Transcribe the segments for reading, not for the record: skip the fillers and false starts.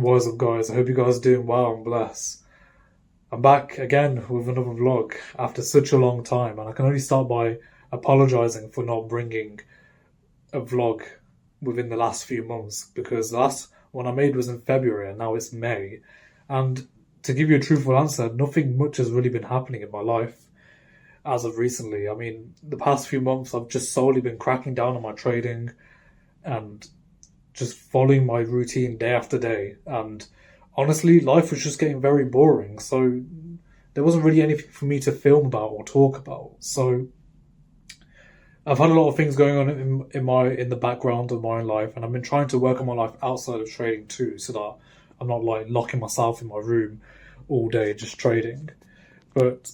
What is up, guys? I hope you guys are doing well and blessed. I'm back again with another vlog after such a long time, and I can only start by apologising for not bringing a vlog within the last few months, because the last one I made was in February and now it's May. And to give you a truthful answer, nothing much has really been happening in my life as of recently. I mean, the past few months I've just solely been cracking down on my trading and just following my routine day after day, and honestly life was just getting very boring, so there wasn't really anything for me to film about or talk about. So I've had a lot of things going on in the background of my own life, and I've been trying to work on my life outside of trading too, so that I'm not like locking myself in my room all day just trading. But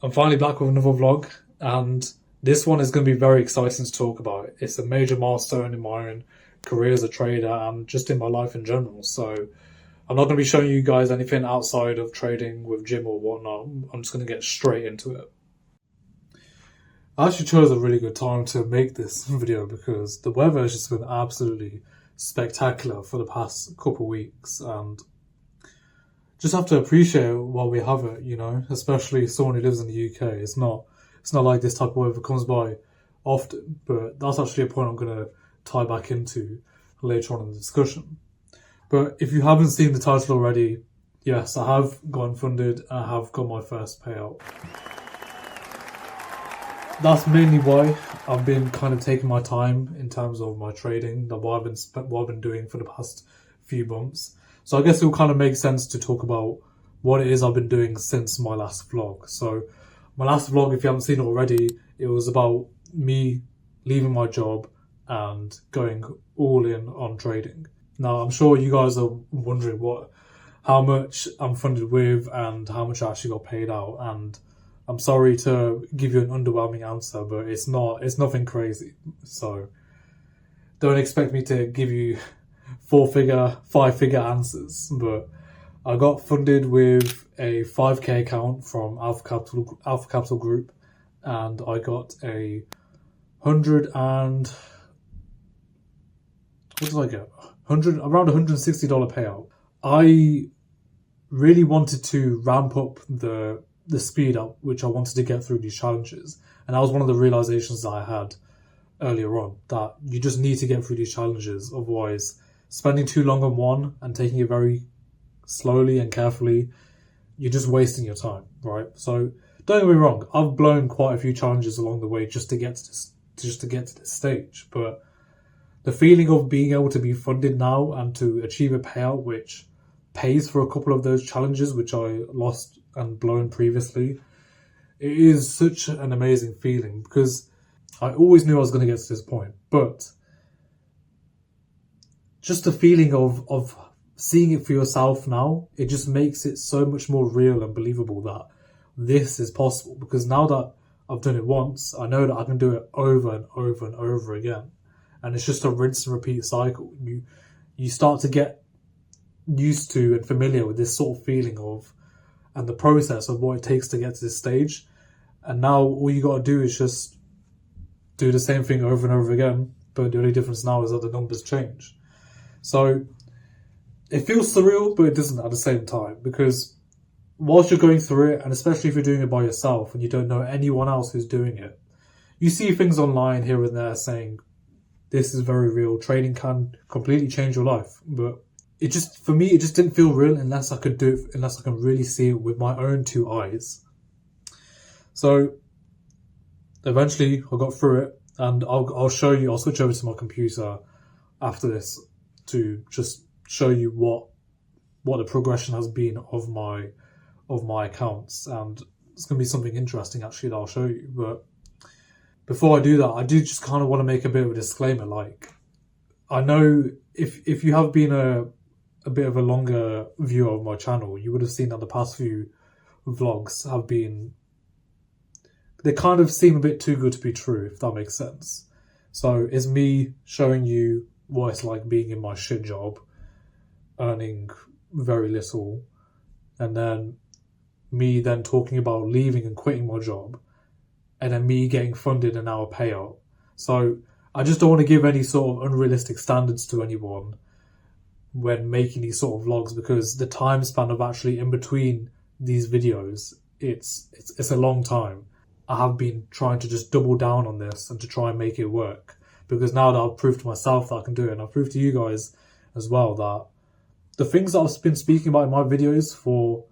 I'm finally back with another vlog, and this one is going to be very exciting to talk about. It's a major milestone in my own career as a trader and just in my life in general. So I'm not going to be showing you guys anything outside of trading with Jim or whatnot. I'm just going to get straight into it. I actually chose a really good time to make this video because the weather has just been absolutely spectacular for the past couple of weeks, and just have to appreciate while we have it, you know, especially someone who lives in the UK. It's not like this type of weather comes by often, but that's actually a point I'm going to tie back into later on in the discussion. But if you haven't seen the title already, yes, I have gotten funded and I have got my first payout. That's mainly why I've been kind of taking my time in terms of my trading, what I've been doing for the past few months. So I guess it will kind of make sense to talk about what it is I've been doing since my last vlog. So my last vlog, if you haven't seen it already, it was about me leaving my job and going all in on trading. Now, I'm sure you guys are wondering how much I'm funded with and how much I actually got paid out. And I'm sorry to give you an underwhelming answer, but it's nothing crazy. So don't expect me to give you 5-figure answers. But I got funded with a 5k account from Alpha Capital Group, and I got a around $160 payout. I really wanted to ramp up the speed up which I wanted to get through these challenges, and that was one of the realizations that I had earlier on, that you just need to get through these challenges. Otherwise, spending too long on one and taking it very slowly and carefully, you're just wasting your time, right? So don't get me wrong, I've blown quite a few challenges along the way just to get to this stage, but the feeling of being able to be funded now and to achieve a payout which pays for a couple of those challenges which I lost and blown previously, it is such an amazing feeling, because I always knew I was going to get to this point, but just the feeling of seeing it for yourself now, it just makes it so much more real and believable that this is possible. Because now that I've done it once, I know that I can do it over and over and over again. And it's just a rinse and repeat cycle. You start to get used to and familiar with this sort of feeling of, and the process of what it takes to get to this stage. And now all you got to do is just do the same thing over and over again. But the only difference now is that the numbers change. So it feels surreal, but it doesn't at the same time, because whilst you're going through it, and especially if you're doing it by yourself and you don't know anyone else who's doing it, you see things online here and there saying, this is very real, trading can completely change your life. But for me, it just didn't feel real unless I can really see it with my own two eyes. So eventually I got through it, and I'll show you, I'll switch over to my computer after this to just show you what the progression has been of my accounts, and it's going to be something interesting actually that I'll show you. But before I do that, I do just kind of want to make a bit of a disclaimer. Like, I know if you have been a bit of a longer viewer of my channel, you would have seen that the past few vlogs have been, they kind of seem a bit too good to be true, if that makes sense. So it's me showing you what it's like being in my shit job, earning very little, and then me then talking about leaving and quitting my job, and then me getting funded and now a payout. So I just don't want to give any sort of unrealistic standards to anyone when making these sort of vlogs, because the time span of actually in between these videos, it's a long time. I have been trying to just double down on this and to try and make it work, because now that I've proved to myself that I can do it, and I've proved to you guys as well that the things that I've been speaking about in my videos for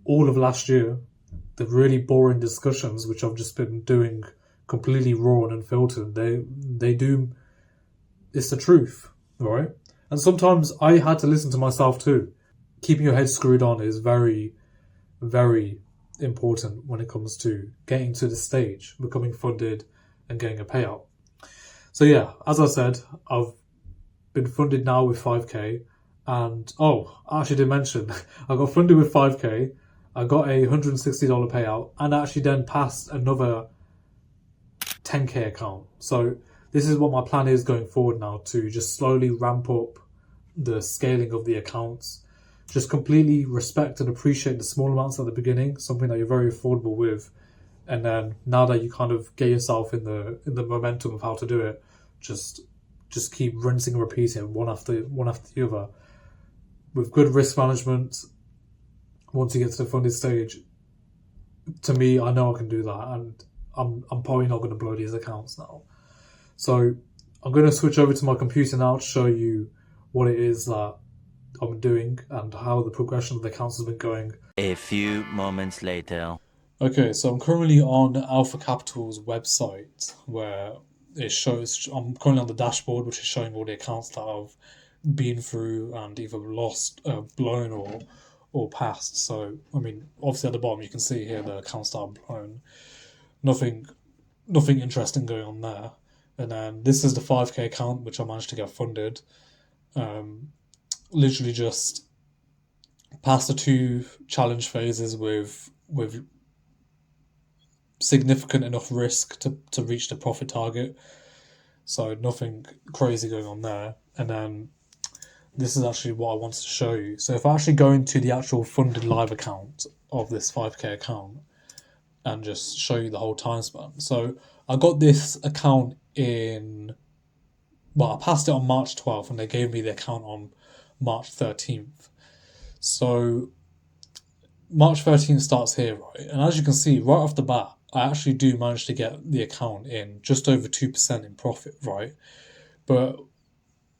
all of last year, the really boring discussions which I've just been doing completely raw and unfiltered, they do, it's the truth, right? And sometimes I had to listen to myself too. Keeping your head screwed on is very, very important when it comes to getting to the stage, becoming funded and getting a payout. So yeah, as I said, I've been funded now with 5k, and I actually did mention I got funded with 5k, I got a $160 payout, and I actually then passed another 10k account. So this is what my plan is going forward now, to just slowly ramp up the scaling of the accounts. Just completely respect and appreciate the small amounts at the beginning, something that you're very affordable with, and then now that you kind of get yourself in the momentum of how to do it, just keep rinsing and repeating one after the other with good risk management. Once you get to the funded stage, to me, I know I can do that, and I'm probably not going to blow these accounts now. So I'm going to switch over to my computer now to show you what it is that I'm doing and how the progression of the accounts has been going. A few moments later. Okay, so I'm currently on Alpha Capital's website, where it shows, I'm currently on the dashboard, which is showing all the accounts that I've been through and either lost, blown, or passed. So, I mean, obviously at the bottom you can see here the accounts that are blown. Nothing interesting going on there. And then this is the 5k account which I managed to get funded. Literally just past the 2 challenge phases with significant enough risk to reach the profit target. So nothing crazy going on there. And then this is actually what I wanted to show you. So if I actually go into the actual funded live account of this 5k account and just show you the whole time span. So I got this account I passed it on March 12th, and they gave me the account on March 13th. So March 13th starts here, right? And as you can see, right off the bat, I actually do manage to get the account in just over 2% in profit, right? But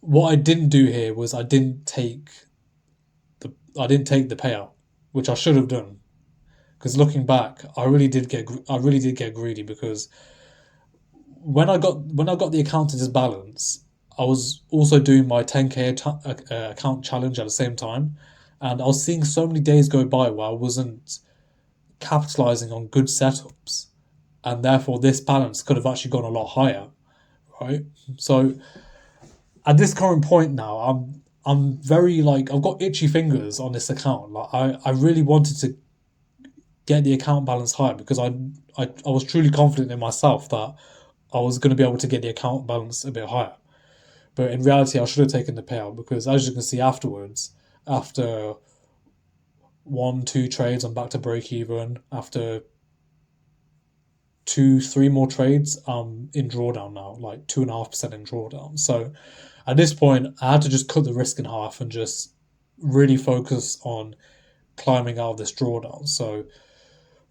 what I didn't do here was I didn't take the payout, which I should have done. Because looking back, I really did get greedy, because when I got the account to this balance, I was also doing my 10k account challenge at the same time, and I was seeing so many days go by where I wasn't capitalizing on good setups, and therefore this balance could have actually gone a lot higher, right? So at this current point now, I'm very, like, I've got itchy fingers on this account. Like I really wanted to get the account balance higher, because I was truly confident in myself that I was going to be able to get the account balance a bit higher. But in reality, I should have taken the payout, because as you can see afterwards, after 1-2 trades, I'm back to break even. After 2-3 more trades, I'm in drawdown now, like 2.5% in drawdown. So at this point, I had to just cut the risk in half and just really focus on climbing out of this drawdown. So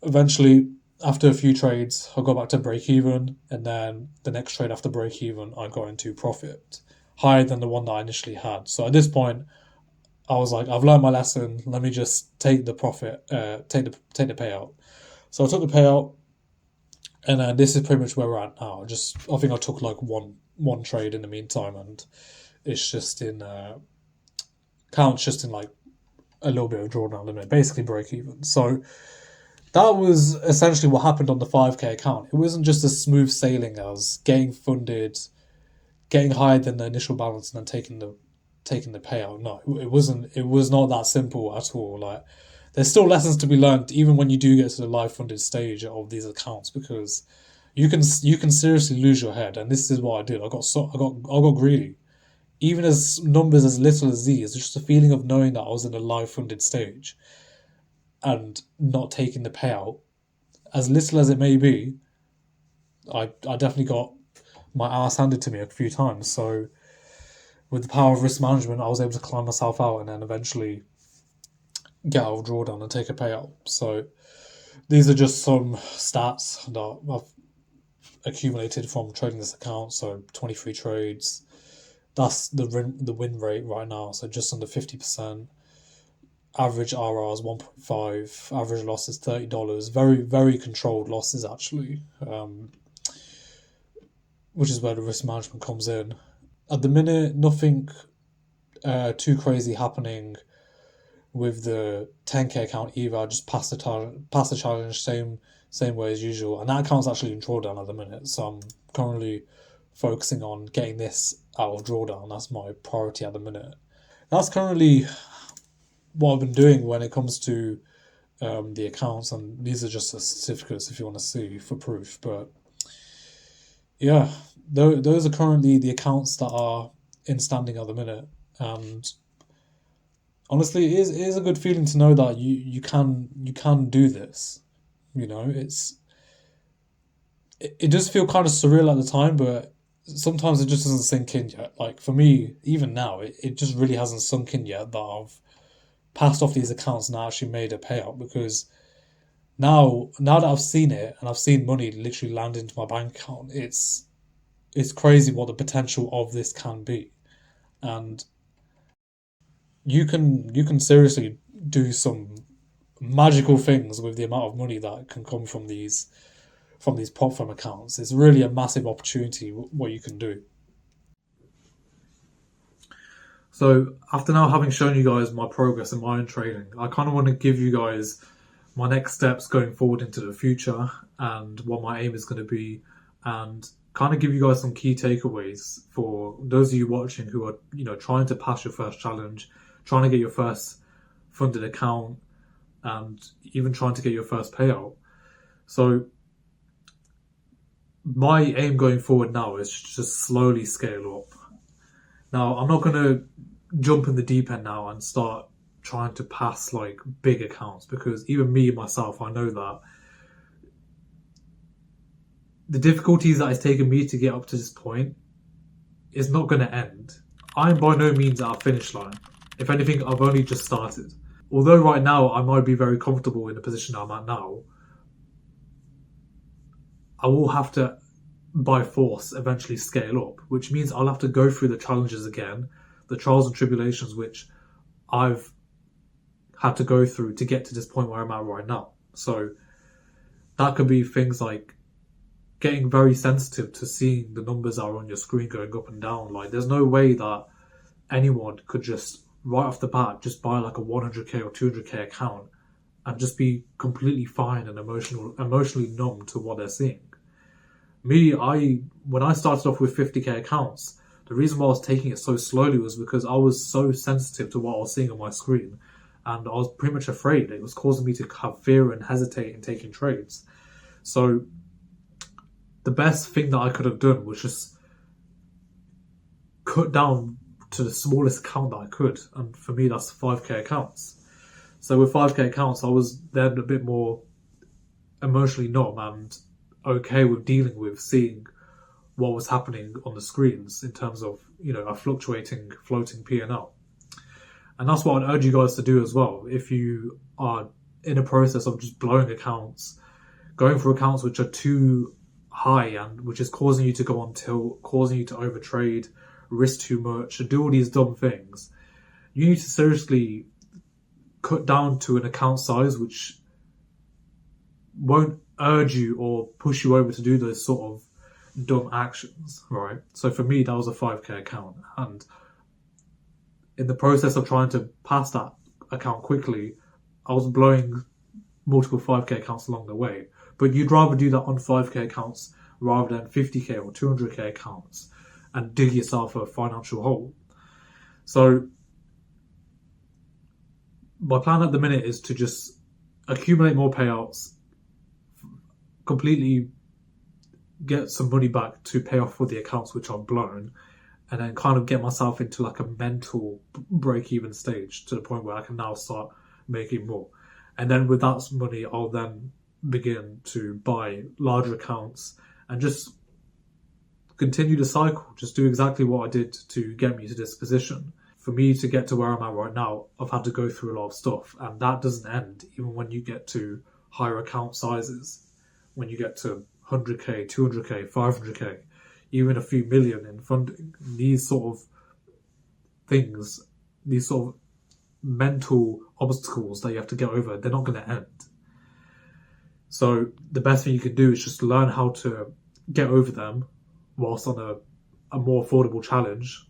eventually, after a few trades, I got back to break even, and then the next trade after break even, I got into profit, higher than the one that I initially had. So at this point, I was like, I've learned my lesson. Let me just take the profit, take the payout. So I took the payout, and then this is pretty much where we're at now. I think I took like one trade in the meantime, and it's just in account's just in like a little bit of drawdown limit, basically break even. So that was essentially what happened on the 5k account. It wasn't just as smooth sailing as getting funded, getting higher than the initial balance, and then taking the payout. No, it wasn't. It was not that simple at all. Like, there's still lessons to be learned, even when you do get to the live funded stage of these accounts, because you can seriously lose your head. And this is what I did. I got greedy. Even as numbers as little as these, just the feeling of knowing that I was in a live funded stage and not taking the payout, as little as it may be, I definitely got my ass handed to me a few times. So with the power of risk management, I was able to climb myself out and then eventually get out of drawdown and take a payout. So these are just some stats that I've accumulated from trading this account. So 23 trades. That's the win rate right now. So just under 50%. Average RR is 1.5. Average loss is $30. Very, very controlled losses, actually, which is where the risk management comes in. At the minute, nothing too crazy happening with the 10k account either. I just passed the challenge same way as usual, and that account's actually in drawdown at the minute. So I'm currently focusing on getting this out of drawdown. That's my priority at the minute. That's currently what I've been doing when it comes to the accounts, and these are just the certificates if you want to see for proof. But yeah, those are currently the accounts that are in standing at the minute, and honestly, it is a good feeling to know that you can do this. You know, it does feel kind of surreal at the time, but sometimes it just doesn't sink in yet. Like for me, even now, it just really hasn't sunk in yet that I've passed off these accounts and I actually made a payout, because now that I've seen it and I've seen money literally land into my bank account, it's crazy what the potential of this can be. And you can seriously do some magical things with the amount of money that can come from these prop firm accounts. It's really a massive opportunity what you can do. So after now having shown you guys my progress in my own trading, I kind of want to give you guys my next steps going forward into the future and what my aim is going to be, and kind of give you guys some key takeaways for those of you watching who are, you know, trying to pass your first challenge, trying to get your first funded account, and even trying to get your first payout. So my aim going forward now is to just slowly scale up. Now, I'm not going to jump in the deep end now and start trying to pass like big accounts, because even me myself, I know that the difficulties that it's taken me to get up to this point is not going to end. I'm by no means at a finish line. If anything, I've only just started. Although right now I might be very comfortable in the position I'm at now, I will have to, by force, eventually scale up, which means I'll have to go through the challenges again, the trials and tribulations which I've had to go through to get to this point where I'm at right now. So that could be things like getting very sensitive to seeing the numbers that are on your screen going up and down. Like, there's no way that anyone could just right off the bat just buy like a 100k or 200k account and just be completely fine and emotionally numb to what they're seeing. Me, when I started off with 50k accounts, the reason why I was taking it so slowly was because I was so sensitive to what I was seeing on my screen, and I was pretty much afraid. It was causing me to have fear and hesitate in taking trades. So the best thing that I could have done was just cut down to the smallest account that I could, and for me that's 5k accounts. So with 5k accounts, I was then a bit more emotionally numb and okay with dealing with seeing what was happening on the screens in terms of, you know, a floating P&L. And that's what I'd urge you guys to do as well. If you are in a process of just blowing accounts, going for accounts which are too high and which is causing you to go on tilt, causing you to overtrade, risk too much, do all these dumb things, you need to seriously cut down to an account size which won't urge you or push you over to do those sort of dumb actions, right? So for me, that was a 5k account, and in the process of trying to pass that account quickly, I was blowing multiple 5k accounts along the way. But you'd rather do that on 5k accounts rather than 50k or 200k accounts and dig yourself a financial hole. So my plan at the minute is to just accumulate more payouts, completely get some money back to pay off for the accounts which I've blown, and then kind of get myself into like a mental break-even stage to the point where I can now start making more. And then with that money, I'll then begin to buy larger accounts and just continue the cycle. Just do exactly what I did to get me to this position. For me to get to where I'm at right now, I've had to go through a lot of stuff, and that doesn't end even when you get to higher account sizes. When you get to 100k, 200k, 500k, even a few million in funding, these sort of things, these sort of mental obstacles that you have to get over, they're not going to end. So the best thing you can do is just learn how to get over them whilst on a more affordable challenge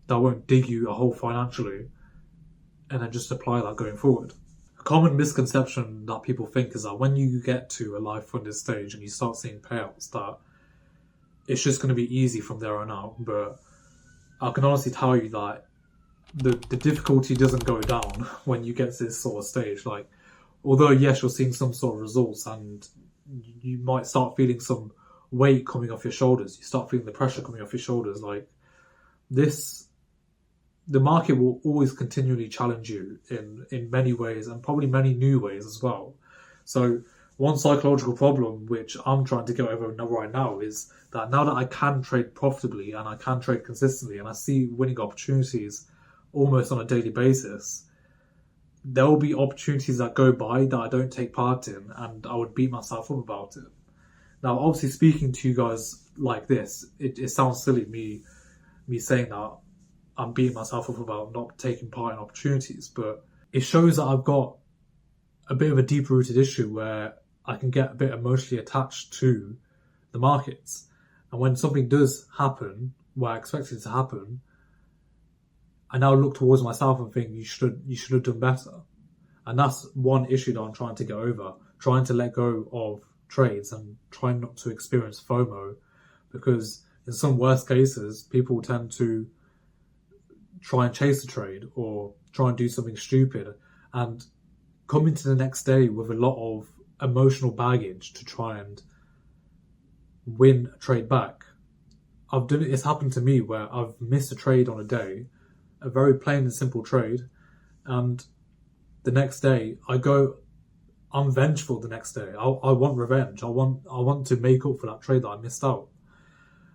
that won't dig you a hole financially, and then just apply that going forward. A common misconception that people think is that when you get to a live funded stage and you start seeing payouts, that it's just going to be easy from there on out. But I can honestly tell you that the difficulty doesn't go down when you get to this sort of stage. Like, although yes, you're seeing some sort of results and you might start feeling some weight coming off your shoulders, you start feeling the pressure coming off your shoulders, like this, the market will always continually challenge you in many ways, and probably many new ways as well. So one psychological problem which I'm trying to get over right now is that now that I can trade profitably and I can trade consistently and I see winning opportunities almost on a daily basis, there will be opportunities that go by that I don't take part in, and I would beat myself up about it. Now, obviously, speaking to you guys like this, it sounds silly, me saying that I'm beating myself up about not taking part in opportunities, but it shows that I've got a bit of a deep-rooted issue where I can get a bit emotionally attached to the markets. And when something does happen, where I expect it to happen, I now look towards myself and think you should have done better. And that's one issue that I'm trying to get over, trying to let go of trades and trying not to experience FOMO, because in some worst cases, people tend to try and chase a trade or try and do something stupid and come into the next day with a lot of emotional baggage to try and win a trade back. It's happened to me where I've missed a trade on a day, a very plain and simple trade, and the next day I'm vengeful the next day. I want revenge. I want to make up for that trade that I missed out.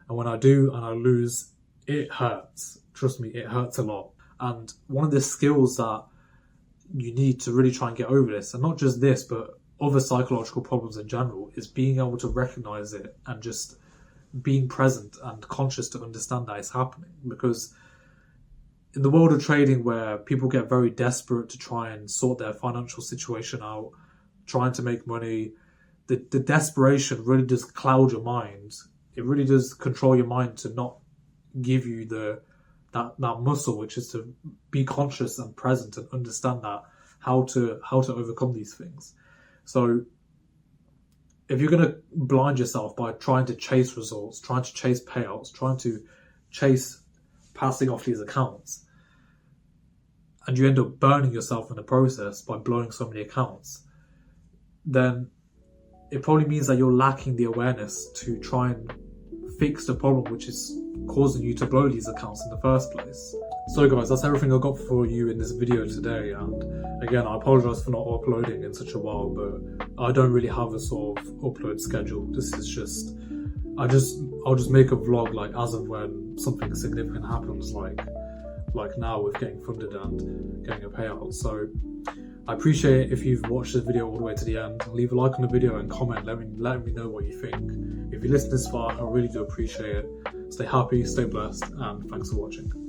And when I do and I lose, it hurts. Trust me, it hurts a lot. And one of the skills that you need to really try and get over this, and not just this, but other psychological problems in general, is being able to recognize it and just being present and conscious to understand that it's happening. Because in the world of trading, where people get very desperate to try and sort their financial situation out, trying to make money, the desperation really does cloud your mind. It really does control your mind to not give you that muscle, which is to be conscious and present and understand that how to overcome these things. So if you're going to blind yourself by trying to chase results, trying to chase payouts, trying to chase passing off these accounts, and you end up burning yourself in the process by blowing so many accounts, then it probably means that you're lacking the awareness to try and fix the problem which is causing you to blow these accounts in the first place. So guys, that's everything I got for you in this video today, and again, I apologise for not uploading in such a while, but I don't really have a sort of upload schedule. This is just, I'll just make a vlog like as of when something significant happens, like now with getting funded and getting a payout. So I appreciate it if you've watched this video all the way to the end. Leave a like on the video and comment, let me know what you think. If you listen this far, I really do appreciate it. Stay happy, stay blessed, and thanks for watching.